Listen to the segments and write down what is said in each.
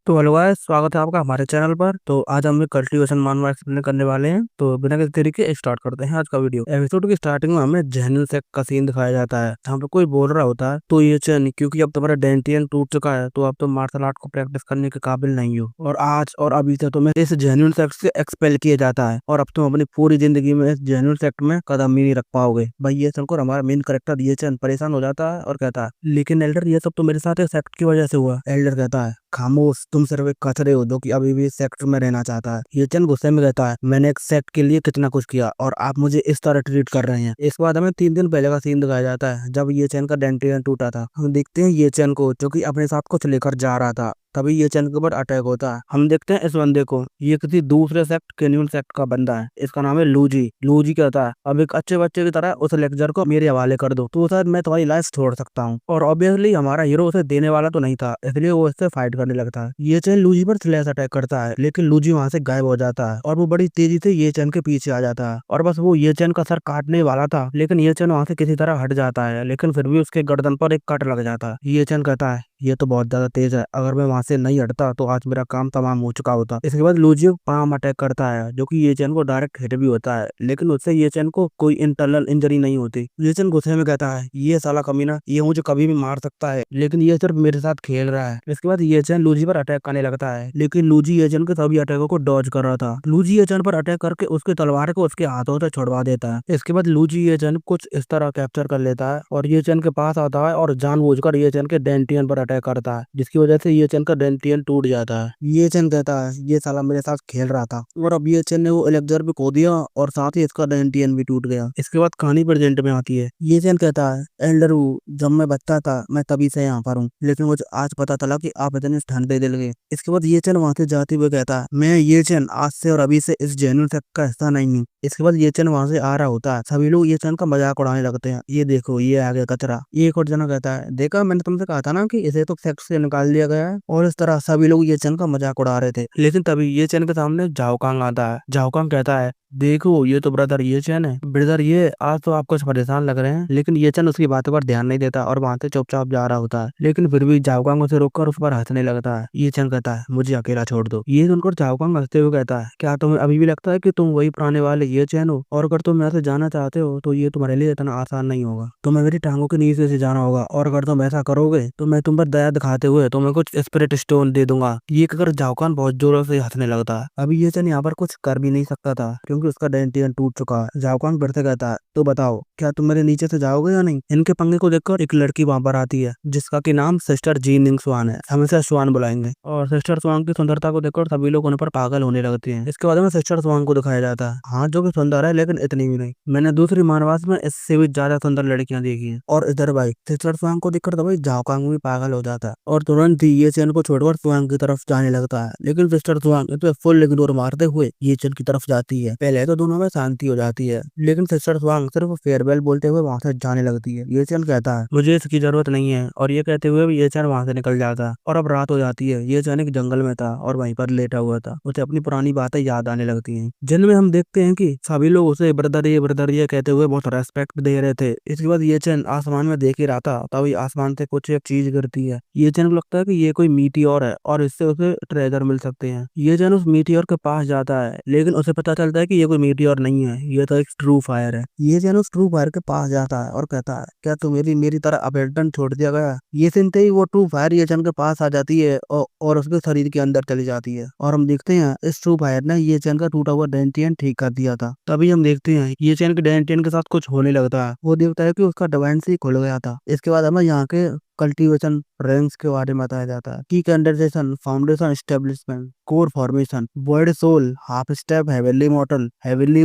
तो hello guys, स्वागत है आपका हमारे चैनल पर। तो आज हम एक कल्टीवेशन मानवा एक्सप्लेन करने वाले हैं। तो बिना किसी देरी के स्टार्ट करते हैं आज का वीडियो। एपिसोड की स्टार्टिंग में हमें जेन्युइन सेक्स का सीन दिखाया जाता है, जहाँ पे कोई बोल रहा होता है तो ये चैन क्योंकि अब तुम्हारा डेंटियन टूट चुका है तो अब तुम मार्शल आर्ट को प्रैक्टिस करने के काबिल नहीं हो, और आज और अभी से तुम्हें इस जेन्युइन सेक्स से एक्सपेल किया जाता है और अब तुम अपनी पूरी जिंदगी में इस जेन्युइन सेक्स में कदम ही नहीं रख पाओगे। भाई ये सुनकर हमारा मेन करेक्टर ये चैन परेशान हो जाता है और कहता है, लेकिन एल्डर ये सब तो मेरे साथ एक सेक्ट की वजह से हुआ। एल्डर कहता है, खामोश, तुम सिर्फ एक कचरे हो जो कि अभी भी सेक्ट में रहना चाहता है। ये चंद गुस्से में कहता है, मैंने एक सेक्ट के लिए कितना कुछ किया और आप मुझे इस तरह ट्रीट कर रहे हैं। इसके बाद हमें 3 दिन पहले का सीन दिखाया जाता है जब ये चैन का डेंटियन टूटा था। हम देखते हैं ये चैन को जो कि अपने साथ कुछ लेकर जा रहा था, तभी ये चैन के ऊपर अटैक होता है। हम देखते हैं इस बंदे को, ये किसी दूसरे सेक्ट कैन्यून सेक्ट का बंदा है। इसका नाम है लूजी। लूजी कहता है, अब एक अच्छे बच्चे की तरह उस लेक्चर को मेरे हवाले कर दो तो शायद मैं तुम्हारी लाइफ छोड़ सकता हूँ। और ऑब्वियसली हमारा हीरो उसे देने वाला तो नहीं था, इसलिए वो इससे फाइट करने लगता है। ये चैन लूजी पर स्लैश अटैक करता है, लेकिन लूजी वहां से गायब हो जाता है और वो बड़ी तेजी से ये चैन के पीछे आ जाता है और बस वो ये चैन का सर काटने वाला था, लेकिन ये चैन वहां से किसी तरह हट जाता है, लेकिन फिर भी उसके गर्दन पर एक कट लग जाता है। ये चैन कहता है, ये तो बहुत ज्यादा तेज है, अगर मैं वहां से नहीं हटता तो आज मेरा काम तमाम हो चुका होता। इसके बाद लूजियो पाम अटैक करता है जो कि ये चैन को डायरेक्ट हिट भी होता है, लेकिन उससे ये चैन को कोई इंटरनल इंजरी नहीं होती। ये चैन गुस्से में कहता है, ये साला कमीना ये मुझे कभी भी मार सकता है, लेकिन ये सिर्फ मेरे साथ खेल रहा है। इसके बाद ये चैन लूजी पर अटैक करने लगता है, लेकिन लूजी ये चैन के सभी अटैकों को डॉज कर रहा था। लूजी ये चैन पर अटैक करके उसके तलवार को उसके हाथों से छुड़वा देता है। इसके बाद लूजी ये चैन कुछ इस तरह कैप्चर कर लेता है और ये चैन के पास आता है और जानबूझकर ये चैन के डेंटियन पर अटैक करता है, जिसकी वजह से ये चैन का डेंटियन टूट जाता है। ये चैन कहता है, ये साला मेरे साथ खेल रहा था और अब ये चैन ने वो एलेक्जर भी खो दिया और साथ ही इसका डेंटियन भी टूट गया। इसके बाद कहानी प्रेजेंट में आती है। ये चैन कहता है, एल्डरू, जब मैं बच्चा था मैं तभी से यहाँ पर हूँ, लेकिन मुझे आज पता चला कि आप इतने ठंडे दिल के। इसके बाद ये चैन वहां से जाते हुए कहता है, मैं ये चैन आज से और अभी से इस जेन्युइन सेक्ट का हिस्सा नहीं हूँ। इसके बाद ये चैन वहां से आ रहा होता है, सभी लोग ये चैन का मजाक उड़ाने लगते हैं, ये देखो ये आ गया कचरा। ये एक और जना कहता है, देखा मैंने तुमसे कहा था ना कि इसे तो सेक्ट से निकाल दिया गया है। और इस तरह सभी लोग ये चैन का मजाक उड़ा रहे थे, लेकिन तभी ये चैन के सामने झाओकांग आता है। झाओकांग कहता है, देखो ये तो ब्रदर ये चैन है। ब्रदर ये आज तो आप कुछ परेशान लग रहे हैं, लेकिन ये चैन उसकी बातों पर ध्यान नहीं देता और वहां से चुपचाप जा रहा होता है, लेकिन फिर भी झाओकांग उसे रोककर उस पर हंसने लगता है। ये चैन कहता है, मुझे अकेला छोड़ दो। ये सुनकर झाओकांग हंसते हुए कहता है, क्या तुम्हें अभी भी लगता है कि तुम वही पुराने वाले ये चैन हो? और अगर तुम यहाँ से जाना चाहते हो तो ये तुम्हारे लिए इतना आसान नहीं होगा, तुम्हें मेरी टांगों के नीचे से जाना होगा, और अगर तुम ऐसा करोगे तो मैं तुम पर दया दिखाते हुए तुम्हें कुछ स्पिरिट स्टोन दे दूंगा। ये कहकर झाओकांग बहुत जोरों से हंसने लगता है। अभी ये चैन यहाँ पर कुछ कर भी नहीं सकता था क्योंकि उसका डेंटियन टूट चुका है। झाओकांग फिर से कहता है, तो बताओ क्या तुम मेरे नीचे से जाओगे या नहीं? इनके पंगे को देखकर एक लड़की वहां पर आती है जिसका की नाम सिस्टर जीनिंग स्वान है, हमेशा स्वान बुलाएंगे। और सिस्टर स्वान की सुंदरता को देखकर सभी लोग उन पर पागल होने लगते हैं। इसके बाद में सिस्टर स्वान को दिखाया जाता है, हाँ जो कि सुंदर है, लेकिन इतनी भी नहीं। मैंने दूसरी मानवास में इससे भी ज्यादा सुंदर लड़कियां देखी हैं। और इधर भाई सिस्टर स्वान को देखकर तो भाई झाओकांग भी पागल हो जाता है और तुरंत ही ये चैन को छोड़कर स्वान की तरफ जाने लगता है, लेकिन सिस्टर स्वान इसे फुल इग्नोर मारते हुए ये चैन की तरफ जाती है। पहले तो दोनों में शांति हो जाती है, लेकिन सिस्टर स्वांग सिर्फ फेयरवेल बोलते हुए वहां से जाने लगती है। ये चैन कहता है, मुझे इसकी जरूरत नहीं है, और ये कहते हुए भी ये चैन वहां से निकल जाता है। और अब रात हो जाती है। ये चैन एक जंगल में था और वहीं पर लेटा हुआ था। उसे अपनी पुरानी बातें याद आने लगती हैं, जिनमें हम देखते हैं कि सभी लोग उसे ब्रदर ये कहते हुए बहुत रेस्पेक्ट दे रहे थे। इसके बाद ये चैन आसमान में देख ही रहा था, तभी आसमान से कुछ एक चीज गिरती है। ये चैन को लगता है कि ये कोई मीटियोर है और इससे उसे ट्रेजर मिल सकते हैं। ये चैन उस मीटियोर के पास जाता है, लेकिन उसे पता चलता है कि ये कोई मीटियोर नहीं है, ये तो एक ट्रू फायर है। ये जैन उस ट्रू फायर के पास जाता है और कहता है, क्या तू मेरी मेरी तरह अबेंडन छोड़ दिया गया? ये सुनते ही वो ट्रू फायर ये चैन के पास आ जाती है और उसके शरीर के अंदर चली जाती है। और हम देखते हैं इस ट्रू फायर ने ये चैन का टूटा हुआ डेंटियन ठीक कर दिया था। तभी हम देखते हैं ये चैन के डेंटियन के साथ कुछ होने लगता है। वो देखता है कि उसका डिवाइन से खुल गया था। इसके बाद हमें यहाँ के कल्टीवेशन रैंक्स के बारे में बताया जाता है कि condensation, foundation, establishment, core formation, word soul, half step, heavenly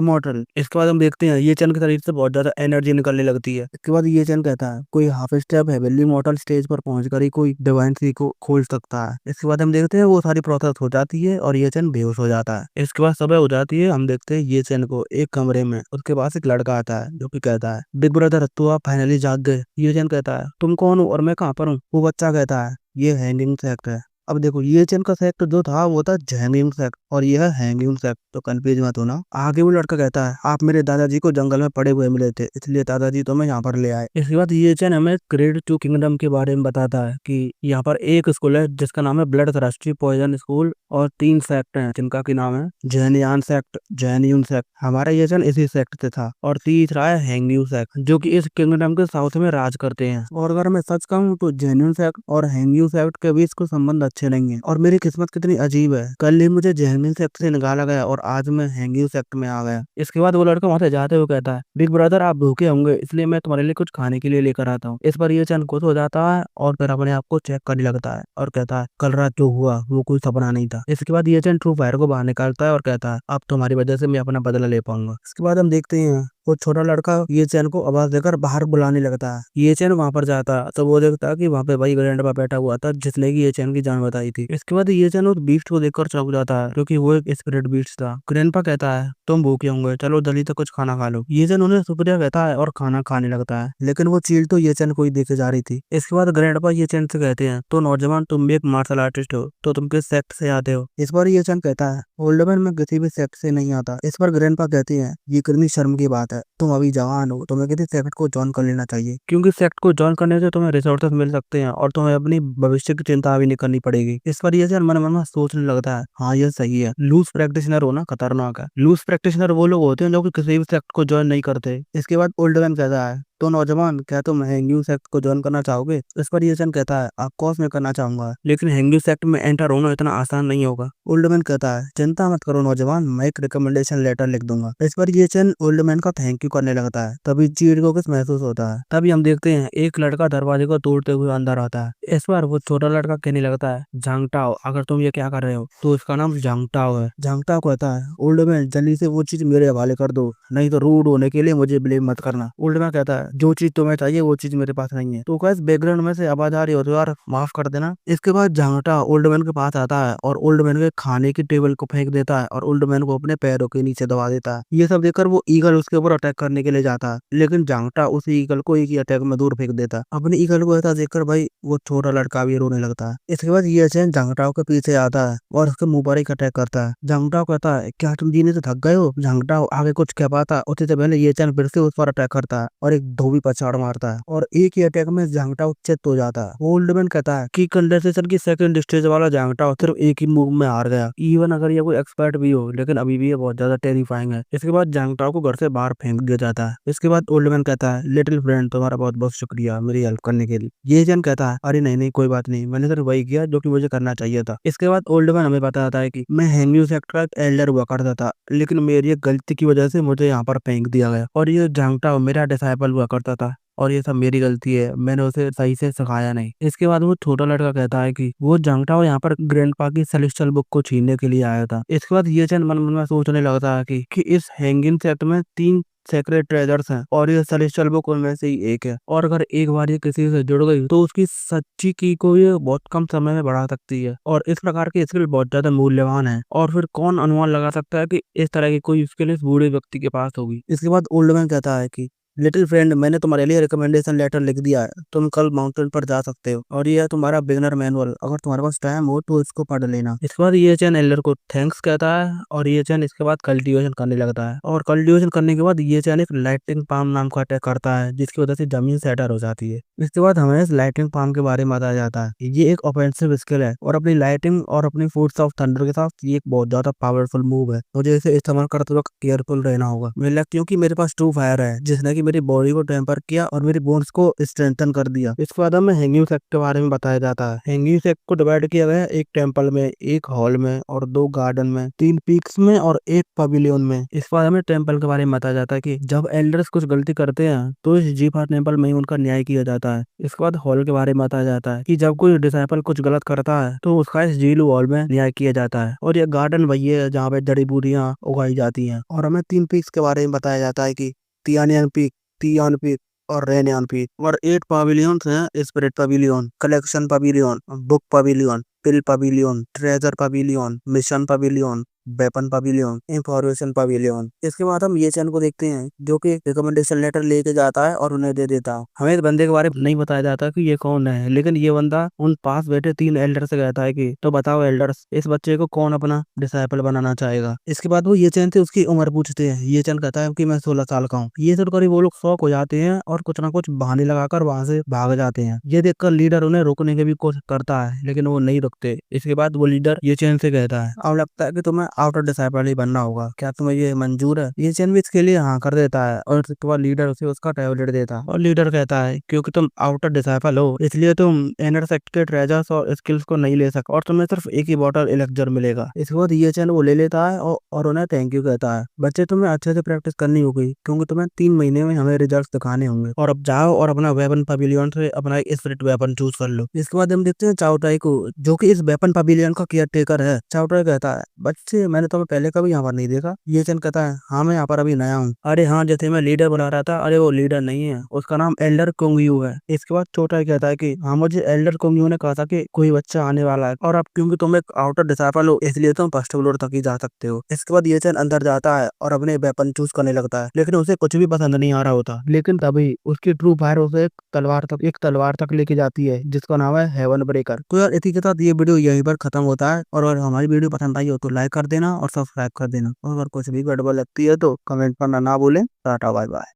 mortal. इसके बाद हम देखते हैं ये चैन के शरीर से बहुत ज्यादा एनर्जी निकलने लगती है। इसके बाद ये चैन कहता है, कोई हाफ स्टेप हेवनली मॉर्टल स्टेज पर पहुंचकर ही कोई डिवाइन सी को खोल सकता है। इसके बाद हम देखते हैं वो सारी प्रोसेस हो जाती है और ये चैन बेहोश हो जाता है। इसके बाद सुबह हो जाती है। हम देखते हैं ये चैन को एक कमरे में, उसके पास एक लड़का आता है जो कि कहता है, बिग ब्रदर तू आप फाइनली जाग गए। ये चैन कहता है, तुम कौन हो और मैं कहाँ पर हूँ? वो बच्चा कहता है, ये हैंगिंग सेक्ट है, अब देखो ये चैन का सेक्ट जो था वो था जैंगिंग सेक्ट और ये है हैंगिंग सेक्ट, तो कंफ्यूज मत होना। आगे वो लड़का कहता है आप मेरे दादाजी को जंगल में पड़े हुए मिले थे, इसलिए दादाजी तुम्हें यहाँ पर ले आए। इसके बाद ये चैन हमें ग्रेड 2 किंगडम के बारे में बताता है कि यहाँ पर एक स्कूल है जिसका नाम है ब्लड थर्स्टी पॉइजन स्कूल, और 3 सेक्ट हैं जिनका की नाम है जैनियान सेक्ट, जैनियन सेक्ट, हमारा ये चैन इसी सेक्ट से था। और तीसरा है हैंग्यू सेक्ट जो कि इस किंगडम के साउथ में राज करते हैं। और अगर मैं सच कहूँ तो जैनियन सेक्ट और हैंग्यू सेक्ट के बीच कुछ संबंध अच्छे नहीं है, और मेरी किस्मत कितनी अजीब है, कल ही मुझे जैनियन सेक्ट से निकाला गया और आज मैं हैंग्यू सेक्ट में आ गया। इसके बाद वो लड़का वहां से जाते हुए कहता है बिग ब्रदर आप भूखे होंगे इसलिए मैं तुम्हारे लिए कुछ खाने के लिए लेकर आता हूँ। इस पर ये चैन खुश हो जाता है और फिर अपने आप को चेक करने लगता है और कहता है कल रात जो हुआ वो कोई सपना नहीं था। इसके बाद ये चैन ट्रू फायर को बाहर निकालता है और कहता है अब तुम्हारी वजह से मैं अपना बदला ले पाऊंगा। इसके बाद हम देखते हैं वो छोटा लड़का ये चैन को आवाज देकर बाहर बुलाने लगता है। ये चैन वहां पर जाता है तो वो देखता है कि वहां पे वही ग्रैंडपा बैठा हुआ था जिसने की ये चैन की जान बताई थी। इसके बाद ये चैन उस बीस्ट को देखकर चौंक जाता है क्योंकि वो एक स्पिरिट बीस्ट था। ग्रैंडपा कहता है तुम भूखे होंगे, चलो जल्दी तक कुछ खाना खा लो। ये चैन उन्हें शुक्रिया कहता है और खाना खाने लगता है, लेकिन वो चील तो ये चैन को ही देखे जा रही थी। इसके बाद ग्रैंडपा ये चैन से कहते हैं तो नौजवान तुम भी एक मार्शल आर्टिस्ट हो, तो तुम किस सेक्ट से आते हो। इस बार ये चैन कहता है ओल्ड मैन मैं किसी भी सेक्ट से नहीं आता। इस पर ग्रैंडपा कहती है ये कितनी शर्म की बात है, तुम अभी जवान हो, तुम्हें किसी सेक्ट को ज्वाइन कर लेना चाहिए, क्योंकि सेक्ट को ज्वाइन करने से तुम्हें रिसोर्सेस मिल सकते हैं और तुम्हें अपनी भविष्य की चिंता भी नहीं करनी पड़ेगी। इस पर ये मन मन में सोचने लगता है हाँ ये सही है, लूज प्रैक्टिशनर होना खतरनाक है। लूज प्रैक्टिशनर वो लोग होते हैं जो कि किसी भी सेक्ट को ज्वाइन नहीं करते। इसके बाद ओल्ड मैन कहता है तो नौजवान क्या तुम हैंग्यू सेक्ट को ज्वाइन करना चाहोगे। इस पर ये कहता है ऑफ कोर्स मैं करना चाहूंगा, लेकिन हैंग्यू सेक्ट में एंटर होना इतना आसान नहीं होगा। ओल्ड मैन कहता है चिंता मत करो नौजवान, मैं एक रिकमेंडेशन लेटर लिख दूंगा। इस पर ये ओल्ड मैन का थैंक यू करने लगता है। तभी चीड़ को कुछ महसूस होता है। तभी हम देखते हैं एक लड़का दरवाजे को तोड़ते हुए अंदर आता है। इस बार वो छोटा लड़का कहने लगता है झांगटाओ अगर तुम ये क्या कर रहे हो, तो इसका नाम झांगटाओ है। झांगटाओ कहता है ओल्ड मैन जल्दी से वो चीज मेरे हवाले कर दो, नहीं तो रूड होने के लिए मुझे ब्लेम मत करना। ओल्ड मैन कहता है जो चीज तुम्हें चाहिए वो चीज मेरे पास नहीं है। तो कैसे बैकग्राउंड में से आवाज आ रही हो तो यार माफ कर देना। इसके बाद झांगटा ओल्ड मैन के पास आता है और ओल्ड मैन के खाने की टेबल को फेंक देता है और ओल्ड मैन को अपने पैरों के नीचे दबा देता है। ये सब देखकर वो ईगल उसके ऊपर अटैक करने के लिए जाता है, लेकिन झांगटा उस ईगल को एक ही अटैक में दूर फेंक देता है। अपनी ईगल को ऐसा देखकर भाई वो छोटा लड़का भी रोने लगता है। इसके बाद ये चैन झांगटाओ के पीछे आता है और उसके मुंह पर एक अटैक करता है। झांगटाओ कहता है क्या तुम जीने से थक गए हो। झांगटाओ आगे कुछ कह पाता उसी से पहले ये चैन फिर से उस पर अटैक करता है और एक धोबी पछाड़ मारता है और एक ही अटैक में झांगटाओ चित्त हो जाता है। ओल्ड मैन कहता है कि कंडेंसेशन की सेकंड स्टेज वाला झांगटाओ सिर्फ एक ही मूव में हार गया, इवन अगर ये कोई एक्सपर्ट भी हो, लेकिन अभी भी ये बहुत ज्यादा टेरिफाइंग है। इसके बाद झांगटाओ को घर से बाहर फेंक दिया जाता है। इसके बाद ओल्ड मैन कहता है लिटिल फ्रेंड तुम्हारा बहुत बहुत शुक्रिया मेरी हेल्प करने के लिए। ये जन कहता है अरे नहीं नहीं कोई बात नहीं, मैंने सिर्फ वही किया जो कि मुझे करना चाहिए था। इसके बाद ओल्ड मैन हमें बताता है कि मैं हैंग्यू सेक्ट का एल्डर हुआ करता था, लेकिन मेरी एक गलती की वजह से मुझे यहाँ पर फेंक दिया गया, और ये झांगटाओ मेरा डिसाइपल हुआ करता था और ये सब मेरी गलती है, मैंने उसे सही से सिखाया नहीं। इसके बाद वो छोटा लड़का कहता है कि वो झांगटाओ यहाँ पर ग्रैंडपा की सेलेस्टियल बुक को छीनने के लिए आया था। इसके बाद ये चैन मन मन में सोचने लगता है कि इस हैंगिंग सेक्ट में 3 सेक्रेट ट्रेजर्स हैं और ये सेलेस्टियल बुक उनमें से ही एक है, और अगर एक बार ये किसी से जुड़ गई तो उसकी सच्ची की को ये बहुत कम समय में बढ़ा सकती है, और इस प्रकार की स्किल बहुत ज्यादा मूल्यवान है। और फिर कौन अनुमान लगा सकता है कि इस तरह की कोई स्किल इस बूढ़े व्यक्ति के पास होगी। इसके बाद ओल्ड मैन कहता है कि लिटिल फ्रेंड मैंने तुम्हारे लिए रिकमेंडेशन लेटर लिख दिया है, तुम कल माउंटेन पर जा सकते हो, और ये है तुम्हारा बिगनर मैनुअल, अगर तुम्हारे पास टाइम हो तो इसको पढ़ लेना। इसके बाद ये चैन एल्डर को थैंक्स कहता है और ये चैन इसके बाद कल्टीवेशन करने लगता है, और कल्टीवेशन करने के बाद ये चैन एक लाइटिंग पाम नाम का अटैक करता है जिसकी वजह से जमीन सेटर हो जाती है। इसके बाद हमें इस लाइटिंग पाम के बारे में बताया जाता है। ये एक ऑफेंसिव स्किल है और अपनी लाइटिंग और अपनी फूड्स ऑफ थंडर के साथ ये एक बहुत ज्यादा पावरफुल मूव है, मुझे इसे इस्तेमाल करते वक्त केयरफुल रहना होगा। मुझे लगता है क्योंकि मेरे पास ट्रू फायर है जिसने कि मेरी बॉडी को टेम्पर किया और मेरी बोन्स को स्ट्रेंथन कर दिया। इसके बाद हमें हैंगिंग सेक्ट के बारे में बताया जाता है। हैंगिंग सेक्ट को डिवाइड किया गया है एक टेम्पल में, एक हॉल में और 2 गार्डन में, 3 पीक्स में और 1 पवेलियन में। इसके बाद हमें टेम्पल के बारे में बताया जाता है कि जब एल्डर्स कुछ गलती करते हैं तो इस जीफा टेम्पल में ही उनका न्याय किया जाता है। इसके बाद हॉल के बारे में बताया जाता है कि जब कोई डिसाइपल कुछ गलत करता है तो उसका इस जीलू हॉल में न्याय किया जाता है, और ये गार्डन वही है जहाँ पे जड़ी बूटियां उगाई जाती हैं। और हमें 3 पीक्स के बारे में बताया जाता है कि तियानियन पीक, तियान पीक और रेनियन पीक, और 8 पवेलियंस हैं spirit pavilion, collection pavilion, book pavilion, pill pavilion, treasure pavilion, mission pavilion, weapon pavilion, information pavilion. इसके बाद हम ये चैन को देखते हैं जो कि रिकमेंडेशन लेटर लेके जाता है और उन्हें दे देता है। हमें इस बंदे के बारे में नहीं बताया जाता कि ये कौन है, लेकिन ये बंदा उन पास बैठे 3 एल्डर से कहता है कि तो बताओ एल्डर्स, इस बच्चे को कौन अपना डिसाइपल बनाना चाहेगा। इसके बाद वो ये चैन से उसकी उम्र पूछते हैं। ये चैन कहता है कि मैं 16 साल का हूँ। ये सुनकर वो लोग शौक हो जाते हैं और कुछ ना कुछ बहाने लगाकर वहां से भाग जाते हैं। ये देखकर लीडर उन्हें रोकने की भी कोशिश करता है, लेकिन वो नहीं रुकते। इसके बाद वो लीडर ये चैन से कहता है अब लगता है कि तुम्हें आउटर डिसाइपल ही बनना होगा, क्या तुम्हें ये मंजूर है। ये चैन भी इसके लिए हाँ कर देता है और इसके बाद लीडर उसे उसका टैबलेट देता है और लीडर कहता है क्योंकि तुम आउटर डिसाइपल हो इसलिए तुम इनर सेक्ट के ट्रेजर्स और स्किल्स को नहीं ले सकते और तुम्हें सिर्फ एक ही बॉटल एलेक्जर मिलेगा। इसके बाद ये चैन वो ले लेता है और उन्हें थैंक यू कहता है। बच्चे तुम्हें अच्छे से प्रैक्टिस करनी होगी क्योंकि तुम्हें 3 महीने में हमें रिजल्ट दिखाने होंगे और अब जाओ और अपना वेपन पवेलियन से अपना एक स्पिरिट वेपन चूज कर लो। इसके बाद हम देखते हैं चाओटाई को जो कि इस वेपन पवेलियन का केयर टेकर है। चाओटाई कहता है बच्चे मैंने तुम्हें पहले कभी यहाँ पर नहीं देखा। ये चैन कहता है हाँ मैं यहाँ पर अभी नया हूँ। अरे हाँ जैसे मैं लीडर बना रहा था, अरे वो लीडर नहीं है, उसका नाम एल्डर कुंगयू है। इसके बाद चोटाई कहता है कि हाँ मुझे एल्डर कुंगयू ने कहा था कि कोई बच्चा आने वाला है और अब क्योंकि तुम एक आउटर डिसाइपल हो इसलिए तुम फर्स्ट फ्लोर तक ही जा सकते हो। इसके बाद ये चैन अंदर जाता है और अपने वेपन चूज करने लगता है, लेकिन उसे कुछ भी पसंद नहीं आ रहा होता। लेकिन तभी उसकी ट्रू फायर उसे एक तलवार तक लेके जाती है जिसका नाम है हेवन ब्रेकर। तो यार इसी के साथ ये वीडियो यहीं पर खत्म होता है और अगर हमारी वीडियो पसंद आई हो तो लाइक कर देना और सब्सक्राइब कर देना और अगर कुछ भी गड़बड़ लगती है तो कमेंट करना ना भूलें। Tata bye bye.